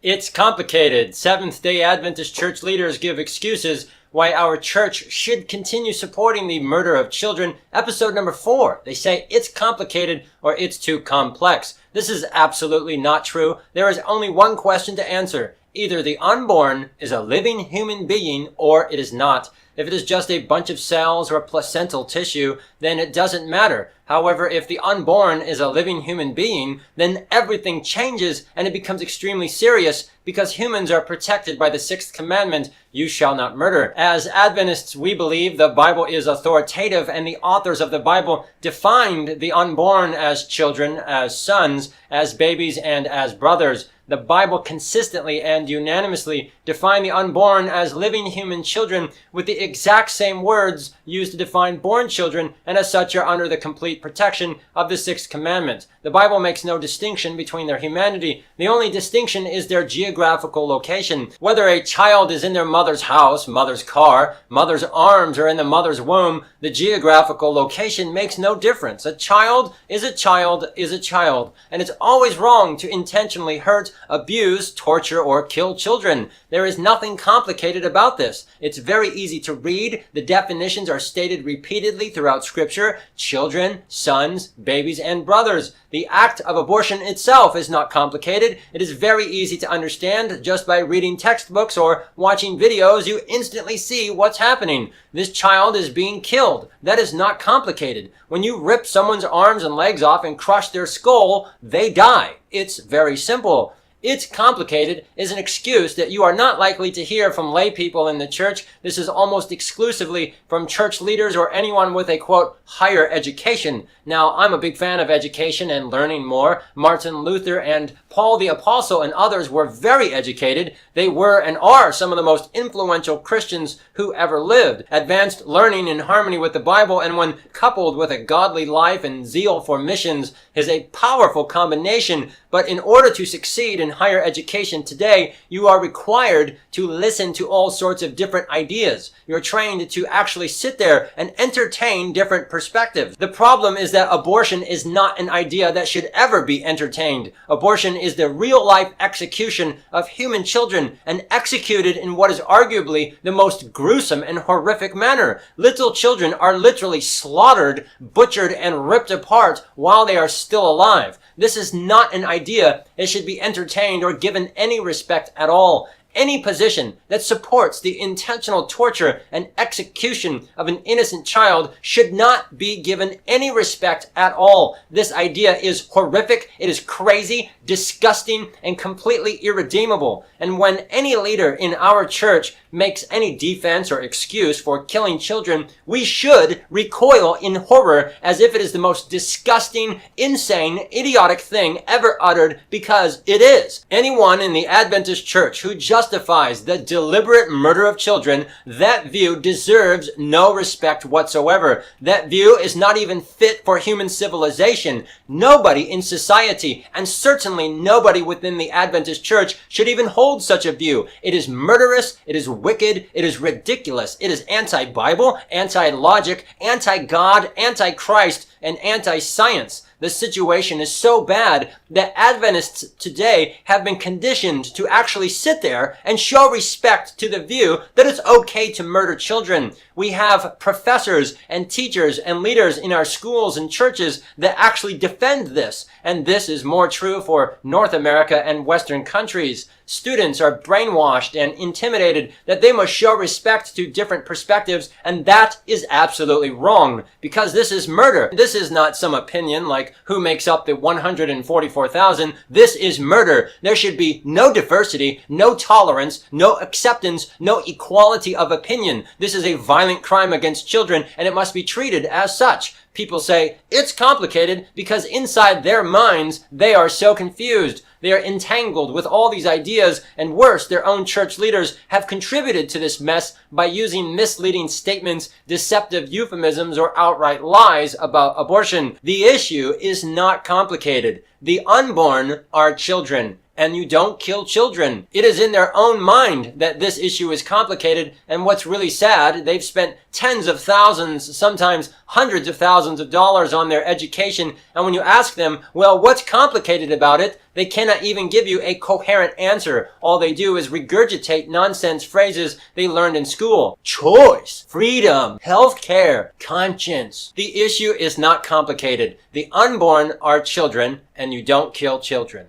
It's complicated. Seventh-day Adventist church leaders give excuses why our church should continue supporting the murder of children. Episode number 4. They say it's complicated or it's too complex. This is absolutely not true. There is only one question to answer. Either the unborn is a living human being or it is not. If it is just a bunch of cells or placental tissue, then it doesn't matter. However, if the unborn is a living human being, then everything changes and it becomes extremely serious because humans are protected by the 6th commandment, you shall not murder. As Adventists, we believe the Bible is authoritative and the authors of the Bible defined the unborn as children, as sons, as babies, and as brothers. The Bible consistently and unanimously defined the unborn as living human children with the exact same words used to define born children, and as such are under the complete protection of the 6th commandment. The Bible makes no distinction between their humanity. The only distinction is their geographical location. Whether a child is in their mother's house, mother's car, mother's arms, or in the mother's womb, the geographical location makes no difference. A child is a child is a child, and it's always wrong to intentionally hurt, abuse, torture, or kill children. There is nothing complicated about this. It's very easy to read. The definitions are stated repeatedly throughout Scripture. Children, sons, babies, and brothers. The act of abortion itself is not complicated. It is very easy to understand. Just by reading textbooks or watching videos, you instantly see what's happening. This child is being killed. That is not complicated. When you rip someone's arms and legs off and crush their skull, they die. It's very simple. It's complicated is an excuse that you are not likely to hear from lay people in the church. This is almost exclusively from church leaders or anyone with a, quote, higher education. Now, I'm a big fan of education and learning more. Martin Luther and Paul the Apostle and others were very educated. They were and are some of the most influential Christians who ever lived. Advanced learning in harmony with the Bible and when coupled with a godly life and zeal for missions is a powerful combination. But in order to succeed in higher education today, you are required to listen to all sorts of different ideas. You're trained to actually sit there and entertain different perspectives. The problem is that abortion is not an idea that should ever be entertained. Abortion is the real-life execution of human children and executed in what is arguably the most gruesome and horrific manner. Little children are literally slaughtered, butchered, and ripped apart while they are still alive. This is not an idea that should be entertained or given any respect at all. Any position that supports the intentional torture and execution of an innocent child should not be given any respect at all. This idea is horrific, it is crazy, disgusting, and completely irredeemable. And when any leader in our church makes any defense or excuse for killing children, we should recoil in horror as if it is the most disgusting, insane, idiotic thing ever uttered, because it is. Anyone in the Adventist church who justifies the deliberate murder of children, that view deserves no respect whatsoever. That view is not even fit for human civilization. Nobody in society, and certainly nobody within the Adventist church, should even hold such a view. It is murderous, it is wicked, it is ridiculous, it is anti-Bible, anti-logic, anti-God, anti-Christ, and anti-science. The situation is so bad that Adventists today have been conditioned to actually sit there and show respect to the view that it's okay to murder children. We have professors and teachers and leaders in our schools and churches that actually defend this. And this is more true for North America and Western countries. Students are brainwashed and intimidated that they must show respect to different perspectives, and that is absolutely wrong, because this is murder. This is not some opinion like who makes up the 144,000. This is murder. There should be no diversity, no tolerance, no acceptance, no equality of opinion. This is a violent crime against children, and it must be treated as such. People say it's complicated because inside their minds, they are so confused. They are entangled with all these ideas, and worse, their own church leaders have contributed to this mess by using misleading statements, deceptive euphemisms, or outright lies about abortion. The issue is not complicated. The unborn are children. and you don't kill children. It is in their own mind that this issue is complicated, and what's really sad, they've spent tens of thousands, sometimes hundreds of thousands of dollars on their education, and when you ask them, well, what's complicated about it? They cannot even give you a coherent answer. All they do is regurgitate nonsense phrases they learned in school. Choice, freedom, healthcare, conscience. The issue is not complicated. The unborn are children, and you don't kill children.